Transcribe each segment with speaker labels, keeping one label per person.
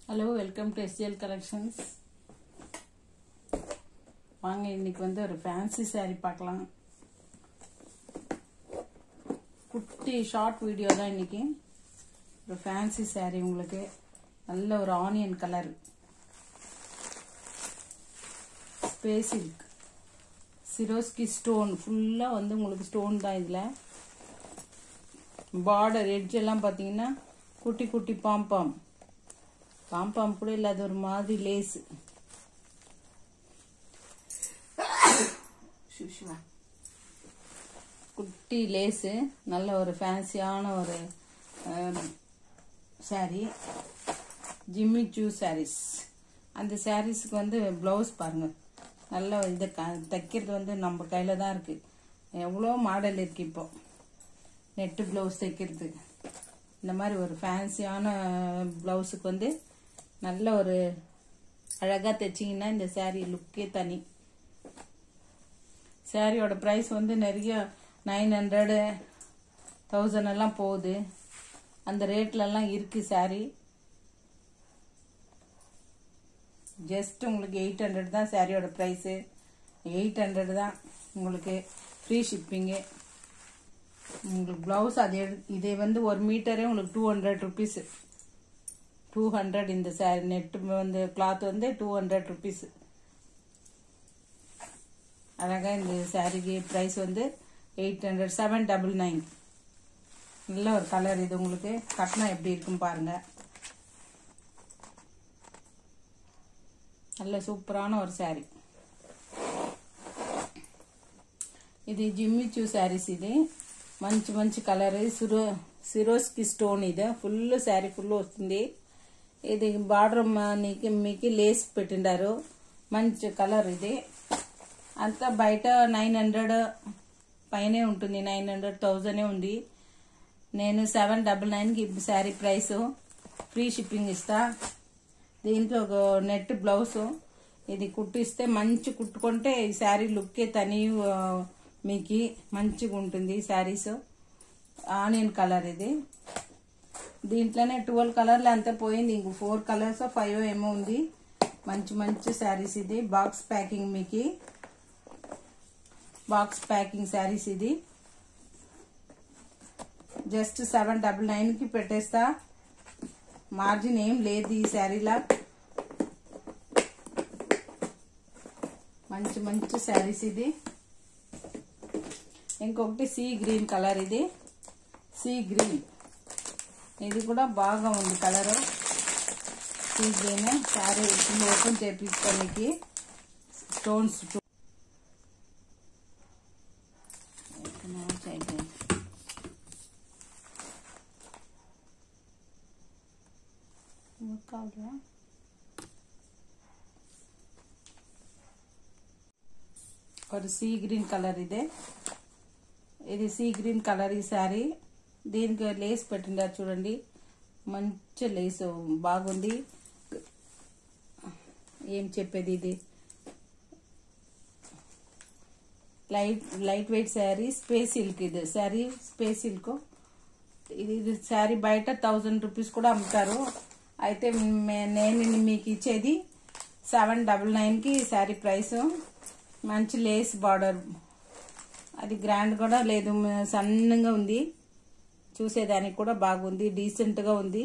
Speaker 1: Hello, welcome to SGL collections. வாங்க, இன்னைக்கு வந்து ஒரு ஃபேன்சி saree பார்க்கலாம். குட்டி ஷார்ட் வீடியோ தான் இன்னைக்கு. ஒரு ஃபேன்சி saree, உங்களுக்கு நல்ல ஒரு onion colour space silk சிரோஸ்கி stone ஃபுல்லா வந்து உங்களுக்கு ஸ்டோன் தான். இதுல பார்டர் எட்ஜ் எல்லாம் பாத்தீங்கன்னா குட்டி குட்டி பாம்பாம் கூட இல்லாத ஒரு மாதிரி லேஸ். குட்டி லேஸ், நல்ல ஒரு ஃபேன்சியான ஒரு சாரி. ஜிம்மி சூ சாரீஸ். அந்த சாரீஸ்க்கு வந்து பிளவுஸ் பாருங்க, நல்ல இந்த தைக்கிறது வந்து நம்ம கையில தான் இருக்கு. எவ்வளோ மாடல் இருக்கு இப்போ நெட்டு பிளவுஸ் தைக்கிறது. இந்த மாதிரி ஒரு ஃபேன்சியான பிளவுஸுக்கு வந்து நல்ல ஒரு அழகா தைச்சிங்கன்னா இந்த சாரீ லுக்கே தனி. சாரியோட பிரைஸ் வந்து நிறைய 900, 1000 எல்லாம் போகுது. அந்த ரேட்ல எல்லாம் இருக்கு சாரி. ஜஸ்ட் உங்களுக்கு 800 தான் சாரியோட பிரைஸ். 800 தான் உங்களுக்கு ஃப்ரீ ஷிப்பிங்கு. உங்களுக்கு பிளவுஸ் இதே வந்து 1 மீட்டரே உங்களுக்கு 200 ருபீஸ். 200 இந்த சாரி நெட் வந்து கிளாத் வந்து 200 ருபீஸ். அழகா இந்த சாரிக்கு பிரைஸ் வந்து 800. 799. நல்ல ஒரு கலர். இது உங்களுக்கு கட்டினா எப்படி இருக்கும் பாருங்க. நல்ல சூப்பரான ஒரு சாரி. ఇది జిమ్మి చూ సారీస్. ఇది మంచి మంచి కలర్ సిరోస్కి స్టోన్. ఇది ఫుల్ సారీ ఫుల్ వస్తుంది. ఇది బార్డర్ మీకు లేస్ పెట్టిండారు. మంచి కలర్. ఇది అంతా బయట 900 పైనే ఉంటుంది. 900, 1000 ఉంది. నేను 799కి సారీ ప్రైస్. ఫ్రీ షిప్పింగ్ ఇస్తా. దీంట్లో ఒక నెట్ బ్లౌజ్ ఇది కుట్టిస్తే మంచి కుట్టుకుంటే ఈ సారీ లుక్కే తని మీకు మంచిగా ఉంటుంది. Saris onion colour. ఇది దీంట్లోనే 12 కలర్లు అంతా పోయింది. ఇంకో 4 కలర్స్ 5 ఏమో ఉంది. మంచి మంచి సారీస్. ఇది బాక్స్ ప్యాకింగ్, మీకు బాక్స్ ప్యాకింగ్ సారీస్. ఇది జస్ట్ 799కి పెట్టేస్తా. మార్జిన్ ఏం లేదు ఈ శారీలా. మంచి మంచి శారీస్. ఇది ఇంకొకటి సీ గ్రీన్ కలర్. ఇది సీ గ్రీన్. ఇది కూడా బాగా ఉంది colour. Sea green sari open చేపించుకోనికి స్టోన్స్ ஒரு సీ గ్రీన్ కలర్. ఇది సీ గ్రీన్ కలర్. ఈ శారీ దీనికి లేస్ పెట్టిండారు చూడండి. మంచి లేస్ బాగుంది. ఏం చెప్పేది, ఇది light weight sari. Space silk. ఇది శారీ స్పేస్ సిల్క్. ఇది శారీ బయట 1000 రూపీస్ కూడా అమ్ముతారు. అయితే నేను మీకు ఇచ్చేది 799కి శారీ ప్రైస్. మంచి లేస్ బార్డర్. అది గ్రాండ్ కూడా లేదు, సన్నగా ఉంది. చూసేదానికి కూడా బాగుంది. డీసెంట్ గా ఉంది.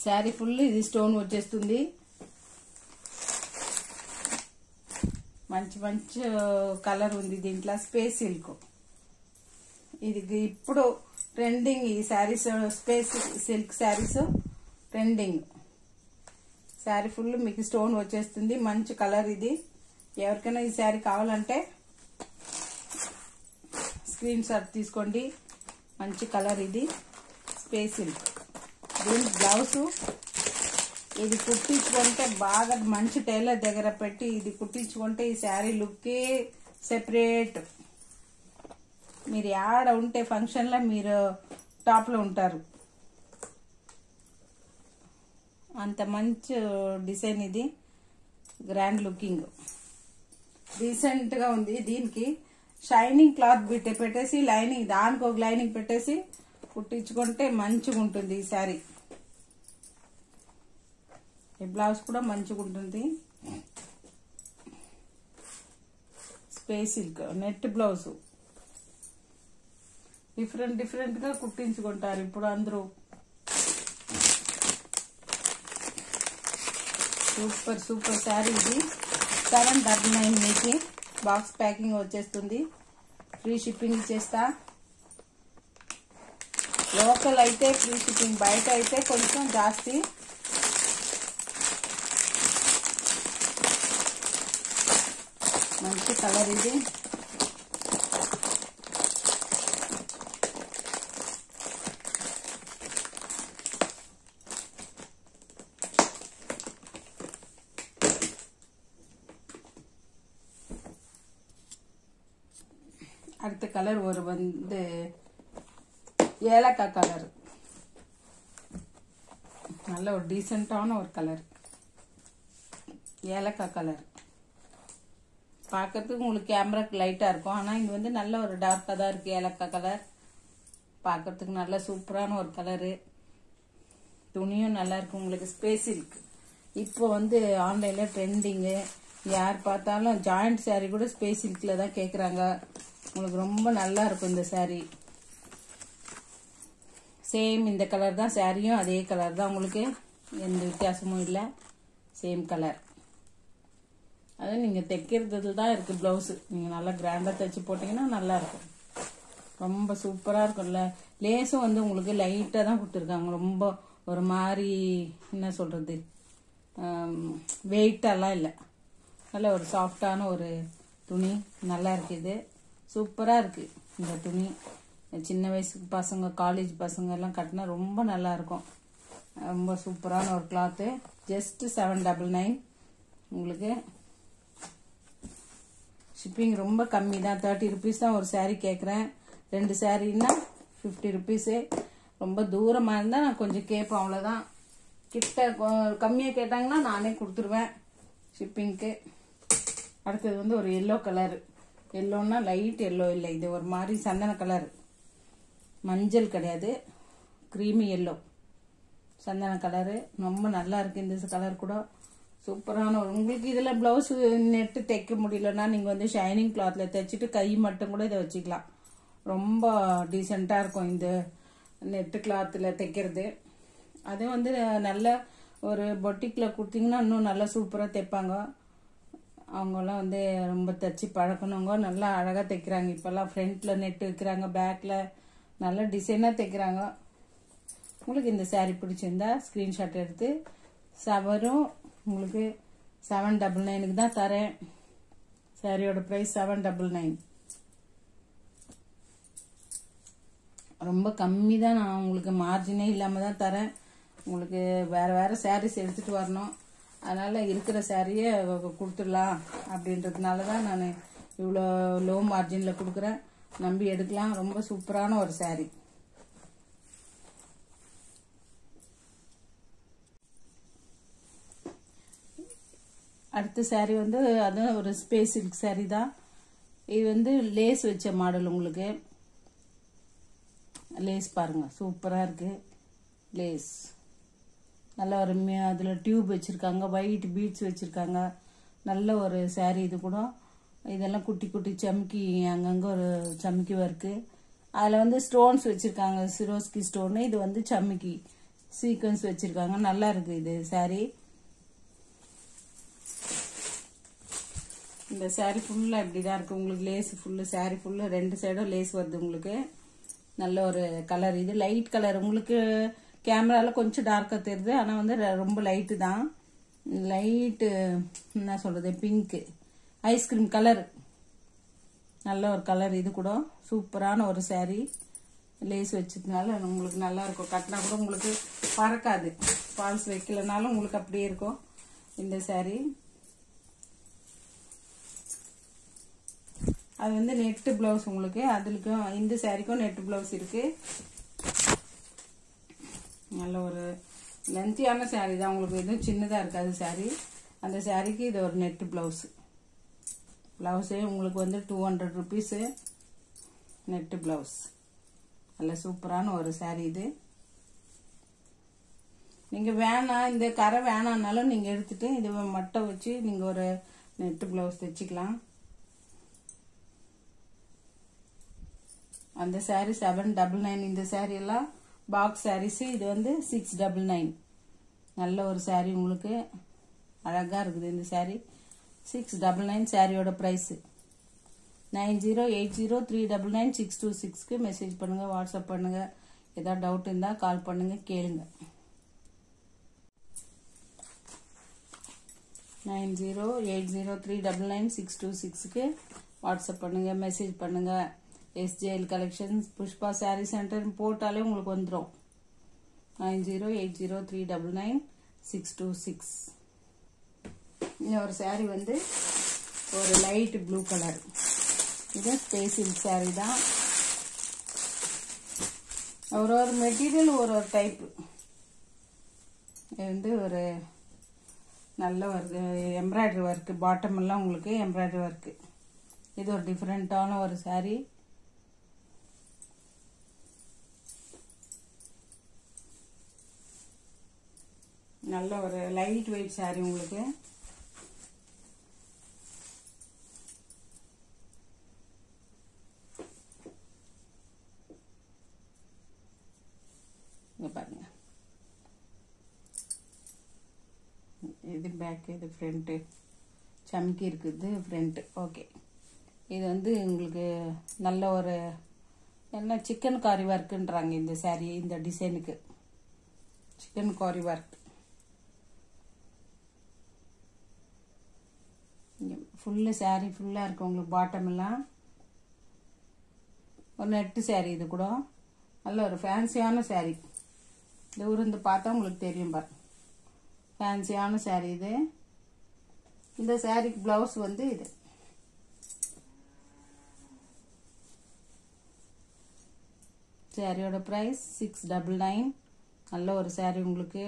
Speaker 1: శారీ ఫుల్ ఇది స్టోన్ వచ్చేస్తుంది. మంచి మంచి కలర్ ఉంది దీంట్లో. Space silk. ఇది ఇప్పుడు ట్రెండింగ్ ఈ saris. Space silk saris trending. Sari full మీకు స్టోన్ వచ్చేస్తుంది. మంచి కలర్. ఇది ఎవరికైనా ఈ శారీ కావాలంటే స్క్రీన్ షాట్ తీసుకోండి. మంచి కలర్. ఇది స్పేస్ సిల్క్. దీని బ్లౌజ్ ఇది కుట్టించుకుంటే బాగా మంచి టైలర్ దగ్గర పెట్టి ఇది కుట్టించుకుంటే ఈ శారీ లుక్కే సెపరేట్. మీరు ఆడ ఉంటే ఫంక్షన్ లో మీరు టాప్ లో ఉంటారు. అంత మంచి డిజైన్. ఇది గ్రాండ్ లుకింగ్, డీసెంట్ గా ఉంది. దీనికి షైనింగ్ క్లాత్ పెట్టేసి లైనింగ్, దానికి ఒక లైనింగ్ పెట్టేసి కుట్టించుకుంటే మంచిగా ఉంటుంది ఈ శారీ. ఈ బ్లౌజ్ కూడా మంచిగా ఉంటుంది. స్పేస్ సిల్క్ నెట్ బ్లౌజ్ డిఫరెంట్గా కుట్టించుకుంటారు ఇప్పుడు అందరూ. సూపర్ శారీ ఇది. 799 మీకు బాక్స్ ప్యాకింగ్ వచ్చేస్తుంది. ఫ్రీ షిప్పింగ్ ఇచ్చేస్తా. లోకల్ అయితే ఫ్రీ షిప్పింగ్, బయట అయితే కొంచెం జాస్తి. మంచి కలర్ ఇది. அடுத்த கலர் ஒரு வந்து ஏலக்காய் கலர். நல்ல ஒரு டீசெண்டான ஒரு கலர். ஏலக்காய் கலர் பார்க்கறதுக்கு உங்களுக்கு கேமராக்கு லைட்டாக இருக்கும். ஆனால் இது வந்து நல்ல ஒரு டார்க்காக தான் இருக்குது. ஏலக்காய் கலர் பார்க்கறதுக்கு நல்ல சூப்பரான ஒரு கலரு. துணியும் நல்லா இருக்கு உங்களுக்கு. ஸ்பேஸ் சில்க் இப்போ வந்து ஆன்லைனில் ட்ரெண்டிங்கு. யார் பார்த்தாலும் ஜாயிண்ட் சாரீ கூட ஸ்பேஸ் சில்கில் தான் கேட்குறாங்க. உங்களுக்கு ரொம்ப நல்லா இருக்கும் இந்த சாரீ. சேம் இந்த கலர் தான், சாரியும் அதே கலர் தான். உங்களுக்கு எந்த வித்தியாசமும் இல்லை. Same colour. அது நீங்கள் தைக்கிறதுல தான் இருக்குது ப்ளவுஸு. நீங்கள் நல்லா கிராண்டாக தைச்சி போட்டிங்கன்னா நல்லாயிருக்கும். ரொம்ப சூப்பராக இருக்கும்ல. லேஸும் வந்து உங்களுக்கு லைட்டாக தான் கொடுத்துருக்காங்க. ரொம்ப ஒரு மாதிரி என்ன சொல்கிறது, வெயிட்டெல்லாம் இல்லை. நல்ல ஒரு சாஃப்டான ஒரு துணி. நல்லா இருக்குது. சூப்பராக இருக்குது இந்த துணி. சின்ன வயசு பசங்க, காலேஜ் பசங்க எல்லாம் கட்டினா ரொம்ப நல்லாயிருக்கும். ரொம்ப சூப்பரான ஒரு கிளாத்து. ஜஸ்ட் 799 உங்களுக்கு. ஷிப்பிங் ரொம்ப கம்மி தான். 30 ருபீஸ் தான் ஒரு சாரீ கேட்குறேன். 2 சாரீன்னா 50 ருபீஸு. ரொம்ப தூரமாக இருந்தால் நான் கொஞ்சம் கேட்பேன், அவ்வளோதான். கிட்ட கம்மியாக கேட்டாங்கன்னா நானே கொடுத்துருவேன் ஷிப்பிங்க்கு. அடுத்தது வந்து ஒரு எல்லோ கலர். எல்லோன்னா லைட் எல்லோ இல்லை, இது ஒரு மாதிரி சந்தன கலர். மஞ்சள் கிடையாது, க்ரீமி எல்லோ சந்தன கலரு. ரொம்ப நல்லா இருக்குது இந்த கலர் கூட. சூப்பரான ஒரு. உங்களுக்கு இதில் ப்ளவுஸு நெட்டு தைக்க முடியலன்னா நீங்கள் வந்து ஷைனிங் கிளாத்தில் தைச்சிட்டு கை மட்டும் கூட இதை வச்சுக்கலாம். ரொம்ப டீசெண்டாக இருக்கும் இந்த நெட்டு கிளாத்தில் தைக்கிறது. அது வந்து நல்ல ஒரு பொட்டிக்கில் கொடுத்தீங்கன்னா இன்னும் நல்லா சூப்பராக தைப்பாங்க. அவங்களாம் வந்து ரொம்ப தைச்சி பழக்கணுங்க. நல்லா அழகாக தைக்கிறாங்க. இப்போல்லாம் ஃப்ரண்ட்டில் நெட்டு வைக்கிறாங்க, பேக்கில் நல்ல டிசைனாக தைக்கிறாங்க. உங்களுக்கு இந்த சாரீ பிடிச்சிருந்தா ஸ்க்ரீன்ஷாட் எடுத்து சவரும் உங்களுக்கு 799க்கு தான் தரேன். சாரியோட ப்ரைஸ் 799. ரொம்ப கம்மி தான். நான் உங்களுக்கு மார்ஜினே இல்லாமல் தான் தரேன். உங்களுக்கு வேறு சாரீஸ் எடுத்துகிட்டு வரணும். அதனால் இருக்கிற சாரியை கொடுத்துடலாம் அப்படின்றதுனால தான் நான் இவ்வளோ லோ மார்ஜினில் கொடுக்குறேன். நம்பி எடுக்கலாம். ரொம்ப சூப்பரான ஒரு சாரீ. அடுத்த சாரீ வந்து அதுவும் ஒரு ஸ்பேஸ் சில்க் சாரீ தான். இது வந்து லேஸ் வச்ச மாடல். உங்களுக்கு லேஸ் பாருங்கள், சூப்பராக இருக்குது லேஸ். நல்ல ஒரு அதில் டியூப் வச்சுருக்காங்க, ஒயிட் பீட்ஸ் வச்சுருக்காங்க. நல்ல ஒரு சாரீ இது கூட. இதெல்லாம் குட்டி குட்டி சம்கி, அங்கங்கே ஒரு சம்கி ஒர்க்கு. அதில் வந்து ஸ்டோன்ஸ் வச்சுருக்காங்க, சிரோஸ்கி ஸ்டோனு. இது வந்து சம்கி சீக்வன்ஸ் வச்சுருக்காங்க. நல்லா இருக்குது இது சாரீ. இந்த சாரீ ஃபுல்லாக இப்படி தான் இருக்குது. உங்களுக்கு லேஸ் ஃபுல்லு, சாரீ ஃபுல்லு 2 சைடும் லேஸ் வருது உங்களுக்கு. நல்ல ஒரு கலர். இது லைட் கலர். உங்களுக்கு கேமராவில் கொஞ்சம் டார்க்காக தெரியுது, ஆனால் வந்து ரொம்ப லைட்டு தான். லைட்டு என்ன சொல்கிறது, பிங்க்கு ஐஸ்கிரீம் கலர். நல்ல ஒரு கலர். இது கூட சூப்பரான ஒரு சாரீ. லேஸ் வச்சதுனால உங்களுக்கு நல்லா இருக்கும். கட்டினா கூட உங்களுக்கு பறக்காது. ஃபால்ஸ் வைக்கலனாலும் உங்களுக்கு அப்படியே இருக்கும் இந்த சாரீ. அது வந்து நெட்டு ப்ளவுஸ் உங்களுக்கு. அதுக்கும் இந்த சாரீக்கும் நெட்டு ப்ளவுஸ் இருக்குது. நல்ல ஒரு லென்த்தியான சாரீ தான். உங்களுக்கு எதுவும் சின்னதாக இருக்காது சாரீ. அந்த சாரீக்கு இது ஒரு நெட்டு ப்ளவுஸு. ப்ளவுஸே உங்களுக்கு வந்து 200 ருபீஸு நெட்டு ப்ளவுஸ். நல்ல சூப்பரான ஒரு சாரீ இது. நீங்கள் வேணாம், இந்த கரை வேணான்னாலும் நீங்கள் எடுத்துட்டு இது மட்டை வச்சு நீங்கள் ஒரு நெட்டு ப்ளவுஸ் தைச்சிக்கலாம். அந்த சாரீ 799. இந்த சாரீ எல்லாம் பாக்ஸ் சாரீஸ். இது வந்து 699. நல்ல ஒரு சாரீ, உங்களுக்கு அழகாக இருக்குது இந்த சாரீ. 699 சாரியோட ப்ரைஸு. 9080399626க்கு மெசேஜ் பண்ணுங்கள், வாட்ஸ்அப் பண்ணுங்கள். ஏதாவது டவுட் இருந்தால் கால் பண்ணுங்கள், கேளுங்க. 9080399626க்கு வாட்ஸ்அப் பண்ணுங்கள், மெசேஜ் பண்ணுங்கள். SJL collections Pushpa sari centre போட்டாலே உங்களுக்கு வந்துடும். 9080399626. இன்னொரு சாரீ வந்து ஒரு லைட் ப்ளூ கலர். இது ஸ்பேசில் சாரீ தான். ஒரு ஒரு மெட்டீரியல் ஒரு ஒரு டைப்பு. இது வந்து ஒரு நல்ல ஒர்க்கு, எம்ப்ராய்டரி ஒர்க்கு. பாட்டம் எல்லாம் உங்களுக்கு எம்ப்ராய்டரி ஒர்க்கு. இது ஒரு டிஃப்ரெண்ட்டான ஒரு சாரீ. நல்ல ஒரு லைட் வெயிட் சாரீ உங்களுக்கு. இங்க பாருங்க, இது பேக், இது ஃப்ரண்ட்டு. சம்கி இருக்குது ஃப்ரண்ட்டு. ஓகே, இது வந்து உங்களுக்கு நல்ல ஒரு என்ன சிக்கன் காரி ஒர்க்குன்றாங்க இந்த சாரீ. இந்த டிசைனுக்கு சிக்கன் காரி ஒர்க். ஃபுல்லு சாரீ ஃபுல்லாக இருக்கும் உங்களுக்கு. பாட்டம் எல்லாம் ஒரு நெட்டு சாரீ. இது கூட நல்ல ஒரு ஃபேன்சியான சாரீ. தூரம் இருந்து பார்த்தா உங்களுக்கு தெரியும் பாரு, ஃபேன்சியான சாரீ இது. இந்த சாரீக்கு ப்ளவுஸ் வந்து இது. சாரியோட ப்ரைஸ் 699. நல்ல ஒரு சாரீ உங்களுக்கு.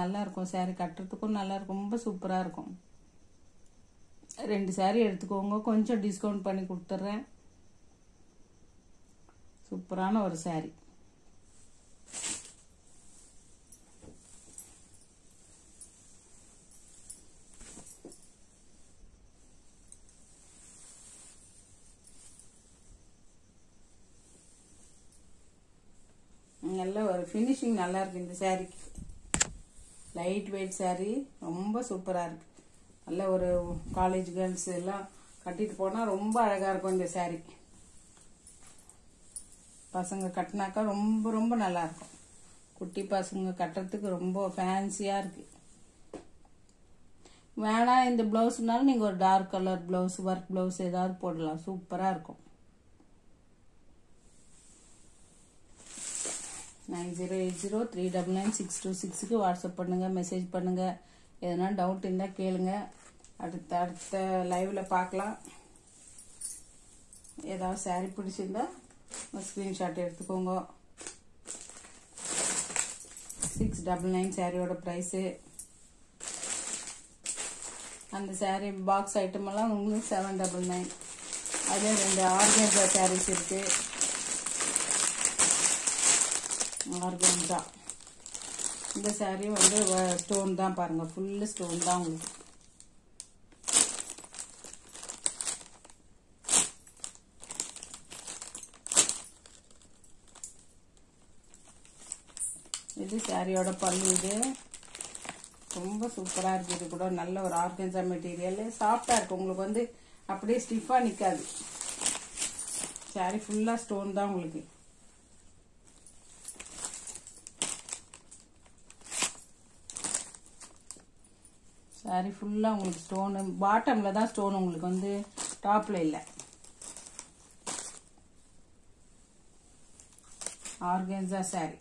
Speaker 1: நல்லா இருக்கும் சாரீ, கட்டுறதுக்கும் நல்லா இருக்கும், ரொம்ப சூப்பராக இருக்கும். 2 சாரீ எடுத்துக்கோங்க, கொஞ்சம் டிஸ்கவுண்ட் பண்ணி கொடுத்துட்றேன். சூப்பரான ஒரு சாரீ. நல்ல ஒரு ஃபினிஷிங் நல்லா இருக்கு இந்த சாரீக்கு. லைட் வெயிட் சாரீ, ரொம்ப சூப்பராக இருக்கு. நல்ல ஒரு காலேஜ் கேர்ள்ஸ் எல்லாம் கட்டிட்டு போனால் ரொம்ப அழகாக இருக்கும் இந்த சாரீ. பசங்க கட்டினாக்கா ரொம்ப ரொம்ப நல்லா இருக்கும். குட்டி பசங்க கட்டுறதுக்கு ரொம்ப ஃபேன்சியாக இருக்கு. வேணாம் இந்த ப்ளவுஸ்னாலும் நீங்கள் ஒரு dark colour blouse, work blouse ஏதாவது போடலாம், சூப்பராக இருக்கும். 9080399626க்கு வாட்ஸ்அப் பண்ணுங்கள், மெசேஜ் பண்ணுங்கள். எதனா டவுட் இருந்தால் கேளுங்க. அடுத்த லைவில் பார்க்கலாம். ஏதாவது சாரீ பிடிச்சிருந்தா ஸ்க்ரீன்ஷாட் எடுத்துக்கோங்க. 699 சாரியோட ப்ரைஸு. அந்த சாரீ பாக்ஸ் ஐட்டம் எல்லாம் உங்களுக்கு 799. அதே 2 ஆர்கன்ஸா சாரீஸ் இருக்கு. ஆர்கன்ஸா இந்த சாரீ வந்து ஸ்டோன் தான் பாருங்க, ஃபுல்லு ஸ்டோன் தான் உங்களுக்கு. இது சாரியோட பல்லு. இது ரொம்ப சூப்பரா இருக்கு. இது கூட நல்ல ஒரு ஆர்கன்ஸா மெட்டீரியல், சாஃப்டா இருக்கு. உங்களுக்கு வந்து அப்படியே ஸ்டிஃபா நிக்காது. சாரி ஃபுல்லா ஸ்டோன் தான் உங்களுக்கு. சாரி ஃபுல்லா உங்களுக்கு ஸ்டோன். பாட்டம்ல தான் ஸ்டோன், உங்களுக்கு வந்து டாப்ல இல்ல. Organza sorry.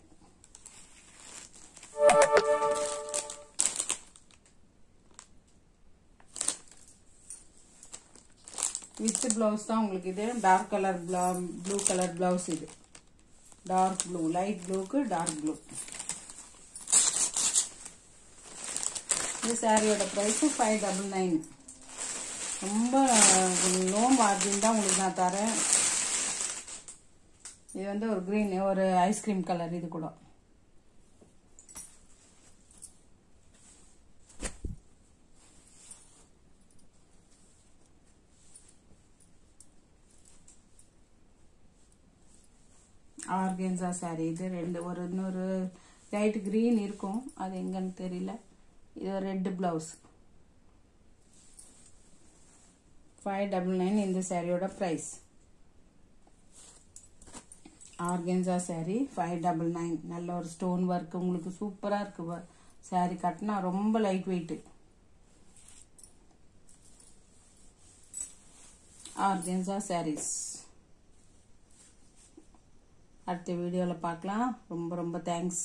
Speaker 1: வித் பிளவுஸ் தான் உங்களுக்கு. இது dark colour blue colour blouse. இது டார்க் ப்ளூ, லைட் ப்ளூக்கு டார்க் ப்ளூ. இந்த சாரியோட ப்ரைஸ் 599. ரொம்ப லோ மார்ஜின் தான் உங்களுக்கு நான் தரேன். இது வந்து ஒரு கிரீன், ஒரு ஐஸ்கிரீம் கலர். இது கூட ஆர்கென்சா saree இது இன்னொரு லைட் கிரீன் இருக்கும், அது எங்கன்னு தெரியல. இது ரெட் பிளவுஸ். 599 இந்த சாரியோட பிரைஸ். Organza saree 599. நல்ல ஒரு ஸ்டோன் ஒர்க், உங்களுக்கு சூப்பரா இருக்கு. saree கட்டினா ரொம்ப லைட் வெயிட். Organza sarees. அடுத்த வீடியோல பார்க்கலாம். ரொம்ப ரொம்ப தேங்க்ஸ்.